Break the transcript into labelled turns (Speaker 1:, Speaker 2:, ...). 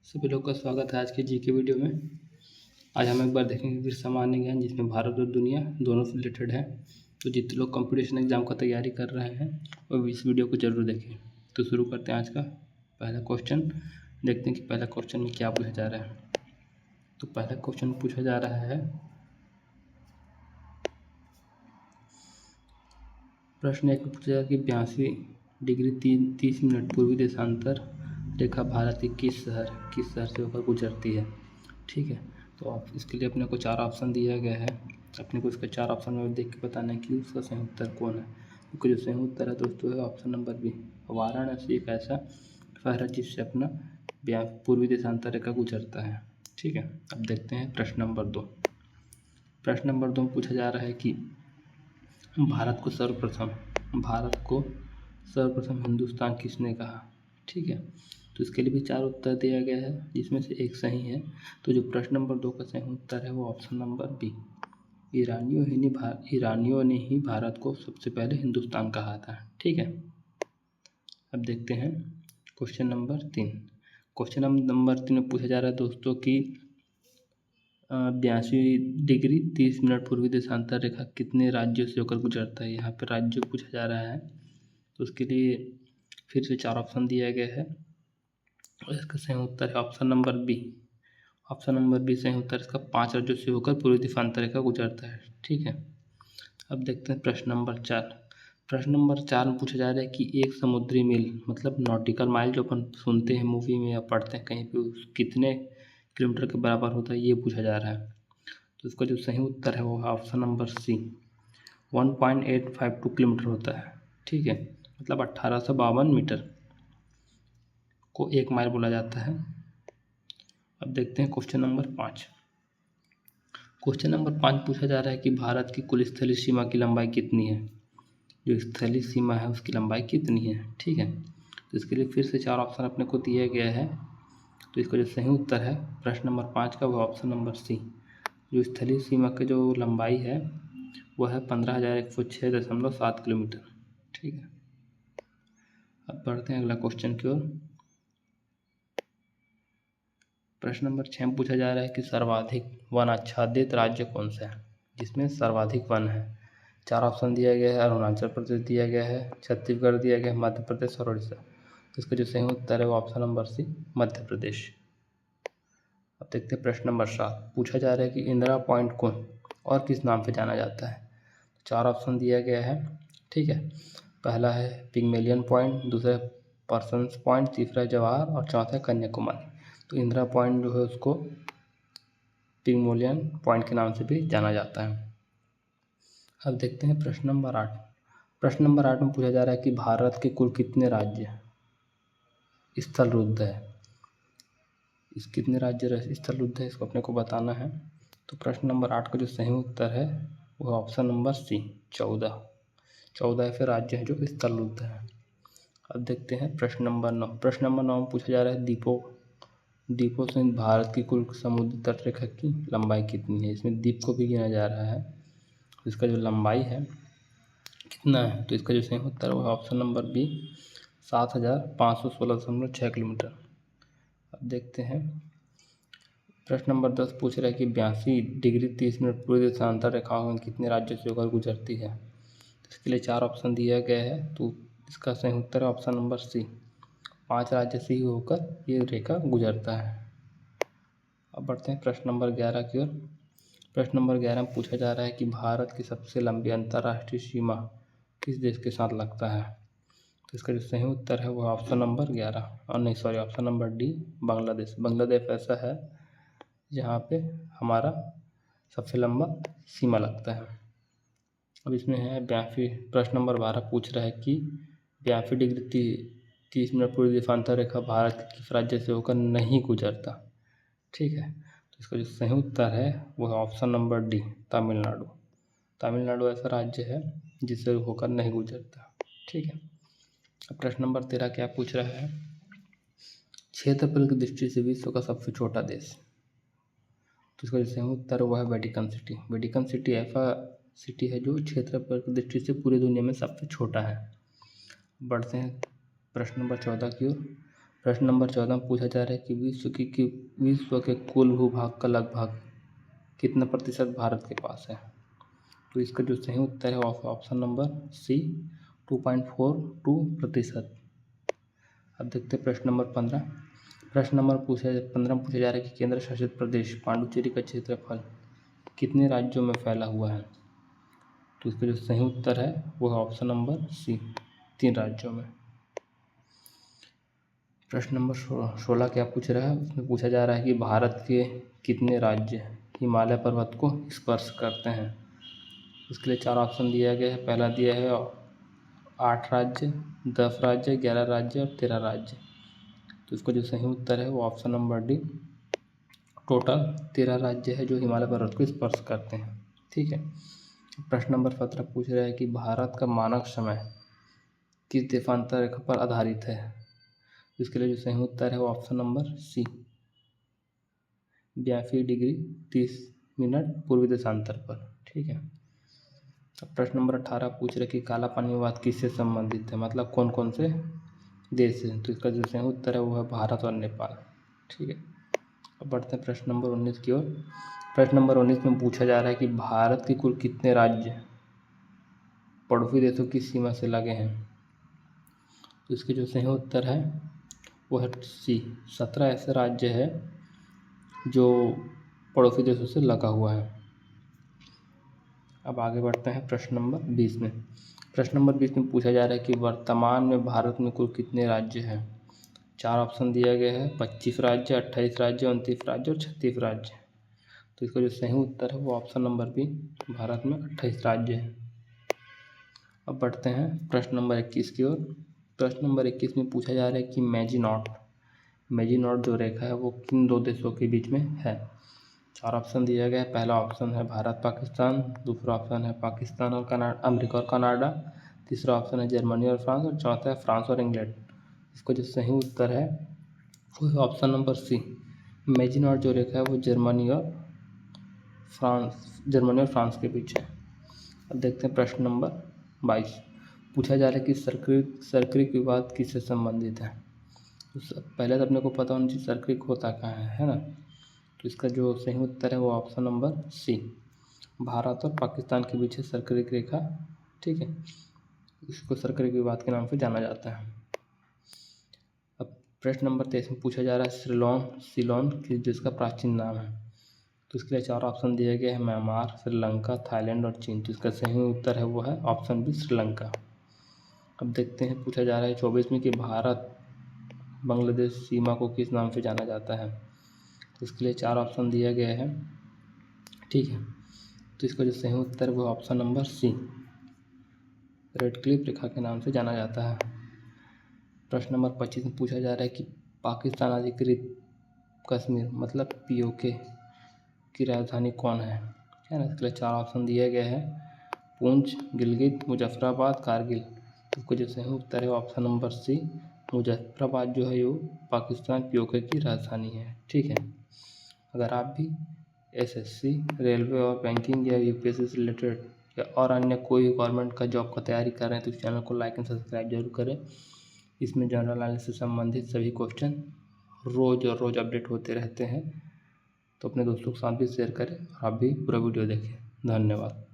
Speaker 1: सभी लोग का स्वागत है आज की जीके वीडियो में। आज हम एक बार देखेंगे फिर सामान्य ज्ञान, जिसमें भारत और दुनिया दोनों से रिलेटेड है। तो जितने लोग कंपटीशन एग्जाम का तैयारी कर रहे हैं वो इस वीडियो को जरूर देखें। तो शुरू करते हैं आज का पहला क्वेश्चन। देखते हैं कि पहला क्वेश्चन में क्या पूछा जा रहा है। तो पहला क्वेश्चन पूछा जा रहा है, प्रश्न एक पूछा जा रहा है कि 82°30' पूर्वी देशांतर रेखा भारत के किस शहर से होकर गुजरती है। ठीक है, तो आप इसके लिए अपने को 4 ऑप्शन दिया गया है। अपने को इसके 4 ऑप्शन में देख के बताना है कि उसका सही उत्तर कौन है। क्योंकि जो सही उत्तर है दोस्तों है ऑप्शन नंबर बी। वाराणसी एक ऐसा शहर है जिससे अपना पूर्वी देशांतर रेखा गुजरता है। ठीक है, अब देखते हैं प्रश्न नंबर 2। प्रश्न नंबर 2 में पूछा जा रहा है कि भारत को सर्वप्रथम हिंदुस्तान किसने कहा। ठीक है, तो इसके लिए भी 4 उत्तर दिया गया है जिसमें से एक सही है। तो जो प्रश्न नंबर 2 का सही उत्तर है वो ऑप्शन नंबर बी, ईरानियों ने ही भारत को सबसे पहले हिंदुस्तान कहा था। ठीक है, अब देखते हैं क्वेश्चन नंबर 3। क्वेश्चन नंबर 3 में पूछा जा रहा है दोस्तों कि 82°30' पूर्वी देशांतर रेखा कितने राज्यों से होकर गुजरता है। यहाँ पर राज्य पूछा जा रहा है, तो उसके लिए फिर से 4 ऑप्शन दिया गया है और इसका सही उत्तर है option number B. Option number B सही उत्तर। इसका 5 राज्यों से होकर पूर्वी देशांतर रेखा गुजरता है। ठीक है, अब देखते हैं प्रश्न नंबर 4। प्रश्न नंबर 4 में पूछा जा रहा है कि एक समुद्री मील मतलब नॉटिकल माइल जो अपन सुनते हैं मूवी में या पढ़ते हैं कहीं पे, कितने किलोमीटर के बराबर होता है ये पूछा जा रहा है। तो इसका जो सही उत्तर है वो है ऑप्शन नंबर सी, 1.852 किलोमीटर होता है। ठीक है, मतलब 1852 मीटर को 1 माइल बोला जाता है। अब देखते हैं क्वेश्चन नंबर 5। क्वेश्चन नंबर 5 पूछा जा रहा है कि भारत की कुल स्थलीय सीमा की लंबाई कितनी है। जो स्थलीय सीमा है उसकी लंबाई कितनी है। ठीक है, तो इसके लिए फिर से 4 ऑप्शन अपने को दिया गया है। तो इसका जो सही उत्तर है प्रश्न नंबर 5 का वो ऑप्शन नंबर सी। जो स्थलीय सीमा की जो लंबाई है वह है 15,106.7 किलोमीटर। ठीक है, अब बढ़ते हैं अगला क्वेश्चन की ओर। प्रश्न नंबर 6 में पूछा जा रहा है कि सर्वाधिक वन आच्छादित राज्य कौन सा है, जिसमें सर्वाधिक वन है। 4 ऑप्शन दिया गया है। अरुणाचल प्रदेश दिया गया है, छत्तीसगढ़ दिया गया है, मध्य प्रदेश और उड़ीसा। इसका जो सही उत्तर है वो ऑप्शन नंबर सी, मध्य प्रदेश। अब देखते हैं प्रश्न नंबर 7। पूछा जा रहा है कि इंदिरा पॉइंट को और किस नाम से जाना जाता है। 4 ऑप्शन दिया गया है। ठीक है, पहला है पिग्मेलियन पॉइंट, दूसरा है पर्सन्स पॉइंट, तीसरा है जवाहर और चौथा है कन्याकुमारी। तो इंदिरा पॉइंट जो है उसको पिग्मेलियन पॉइंट के नाम से भी जाना जाता है। अब देखते हैं प्रश्न नंबर 8। प्रश्न नंबर 8 में पूछा जा रहा है कि भारत के कुल कितने राज्य स्थलरुद्ध है। इस कितने राज्य स्थलरुद्ध है इसको अपने को बताना है। तो प्रश्न नंबर 8 का जो सही उत्तर है वह ऑप्शन नंबर सी, 14 ऐसे राज्य हैं जो स्थलरुद्ध हैं। अब देखते हैं प्रश्न नंबर 9। प्रश्न नंबर 9 में पूछा जा रहा है द्वीपों से भारत की कुल समुद्र तट रेखा की लंबाई कितनी है। इसमें द्वीप को भी गिना जा रहा है, तो इसका जो लंबाई है कितना है। तो इसका जो सही उत्तर है वह ऑप्शन नंबर बी, 7,516.6 किलोमीटर। अब देखते हैं प्रश्न नंबर 10 पूछ रहा है कि 82°30' पूर्वी देशांतर रेखाओं में कितने राज्यों से होकर गुजरती है। इसके लिए 4 ऑप्शन दिया गया है। तो इसका सही उत्तर है ऑप्शन नंबर सी, 5 राज्य से ही होकर ये रेखा गुजरता है। अब बढ़ते हैं प्रश्न नंबर 11 की ओर। प्रश्न नंबर 11 में पूछा जा रहा है कि भारत की सबसे लंबी अंतर्राष्ट्रीय सीमा किस देश के साथ लगता है। तो इसका जो सही उत्तर है वह ऑप्शन नंबर 11 और नहीं sorry option number D, Bangladesh. Bangladesh ऐसा है जहाँ पे हमारा सबसे लंबा सीमा लगता है। अब इसमें है 82। प्रश्न नंबर 12 पूछ रहा है कि 82°30' पूर्वी देशांतर रेखा भारत के किस राज्य से होकर नहीं गुजरता। ठीक है, तो इसका जो सही उत्तर है वह option number D, Tamil Nadu. Tamil Nadu ऐसा राज्य है जिससे होकर नहीं गुजरता। ठीक है, अब प्रश्न नंबर 13 क्या पूछ रहा है, क्षेत्रफल की दृष्टि से विश्व का सबसे छोटा देश। तो इसका जो सही उत्तर है वह है वेटिकन सिटी। वेटिकन सिटी ऐसा सिटी है जो क्षेत्रफल की दृष्टि से पूरी दुनिया में सबसे छोटा है। बढ़ते हैं प्रश्न नंबर 14 की ओर। प्रश्न नंबर 14 में पूछा जा रहा है कि विश्व के कुल भूभाग का लगभग कितना प्रतिशत भारत के पास है। तो इसका जो सही उत्तर है ऑप्शन नंबर सी 2.42%। अब देखते हैं प्रश्न नंबर 15। प्रश्न नंबर 15 में पूछा जा रहा है कि केंद्र शासित प्रदेश पांडुचेरी का क्षेत्रफल कितने राज्यों में फैला हुआ है। तो इसका जो सही उत्तर है वो है ऑप्शन नंबर सी 3 राज्यों में। प्रश्न नंबर 16 क्या पूछ रहा है, उसमें पूछा जा रहा है कि भारत के कितने राज्य हिमालय पर्वत को स्पर्श करते हैं। इसके लिए 4 ऑप्शन दिया गया है। पहला दिया है 8 राज्य, 10 राज्य, 11 राज्य और 13 राज्य। तो इसका जो सही उत्तर है वो ऑप्शन नंबर डी टोटल 13 राज्य है जो हिमालय पर्वत को स्पर्श करते हैं। ठीक है। प्रश्न नंबर 17 पूछ रहा है कि भारत का मानक समय किस देशांतर रेखा पर आधारित है। इसके लिए जो सही उत्तर है वो option number C 82 degree 30 minute पूर्वी देशांतर पर। ठीक है। अब प्रश्न नंबर 18 पूछ रहे कि काला पानी विवाद किससे संबंधित है, मतलब कौन कौन से देश है। तो इसका जो सही उत्तर है वो है भारत और नेपाल। ठीक है। अब बढ़ते हैं प्रश्न नंबर 19 की ओर। प्रश्न नंबर 19 में पूछा जा रहा है कि भारत के कुल कितने राज्य पड़ोसी देशों की सीमा से लगे हैं। तो इसके जो सही उत्तर है वो है सी 17 ऐसे राज्य है जो पड़ोसी देशों से लगा हुआ है। अब आगे बढ़ते हैं प्रश्न नंबर 20 में। प्रश्न नंबर 20 में पूछा जा रहा है कि वर्तमान में भारत में कुल कितने राज्य हैं। 4 ऑप्शन दिया गया है 25 राज्य, 28 राज्य, 29 राज्य और 36 राज्य। तो इसका जो सही उत्तर है वो ऑप्शन नंबर बी भारत में 28 राज्य हैं। अब बढ़ते हैं प्रश्न नंबर 21 की ओर। प्रश्न नंबर 21 में पूछा जा रहा है कि मैजिनॉट जो रेखा है वो किन 2 देशों के बीच में है। 4 ऑप्शन दिया गया है। पहला ऑप्शन है भारत पाकिस्तान, दूसरा ऑप्शन है पाकिस्तान और अमेरिका और कनाडा, तीसरा ऑप्शन है जर्मनी और फ्रांस और चौथा है फ्रांस और इंग्लैंड। इसका जो सही उत्तर है वो है ऑप्शन नंबर सी मैजिनॉट जो रेखा है वो जर्मनी और फ्रांस के बीच है। अब देखते हैं प्रश्न नंबर 22। पूछा जा रहा है कि सर्करिक विवाद किससे संबंधित है। तो पहले तो अपने को पता होना चाहिए सर्करिक होता कहाँ है ना। तो इसका जो सही उत्तर है वो ऑप्शन नंबर सी भारत और पाकिस्तान के बीच है सर्करिक रेखा। ठीक है। इसको सर्करिक विवाद के नाम से जाना जाता है। अब प्रश्न नंबर 23 में पूछा जा रहा है सिलोन किस देश का प्राचीन नाम है। तो इसके लिए 4 ऑप्शन दिए गए हैं म्यांमार, श्रीलंका, थाईलैंड और चीन। तो इसका सही उत्तर है वो है ऑप्शन बी श्रीलंका। अब देखते हैं पूछा जा रहा है 24 में कि भारत बांग्लादेश सीमा को किस नाम से जाना जाता है। तो इसके लिए 4 ऑप्शन दिया गया है। ठीक है। तो इसका जो सही उत्तर है वो option number C Radcliffe रेखा के नाम से जाना जाता है। प्रश्न नंबर 25 में पूछा जा रहा है कि पाकिस्तान अधिकृत कश्मीर मतलब POK की राजधानी कौन है ना। इसके लिए 4 ऑप्शन दिए गए हैं पूंछ, गिलगित, मुजफ्फराबाद, कारगिल। तो इसको जो सही उत्तर है ऑप्शन नंबर सी मुजफ्फराबाद जो है वो पाकिस्तान POK की राजधानी है। ठीक है। अगर आप भी SSC, रेलवे और बैंकिंग या UPSC से रिलेटेड या और अन्य कोई गवर्नमेंट का जॉब का तैयारी कर रहे हैं तो इस चैनल को लाइक एंड सब्सक्राइब जरूर करें। इसमें जनरल नॉलेज से संबंधित सभी क्वेश्चन रोज़ अपडेट होते रहते हैं। तो अपने दोस्तों के साथ भी शेयर करें और आप भी पूरा वीडियो देखें। धन्यवाद।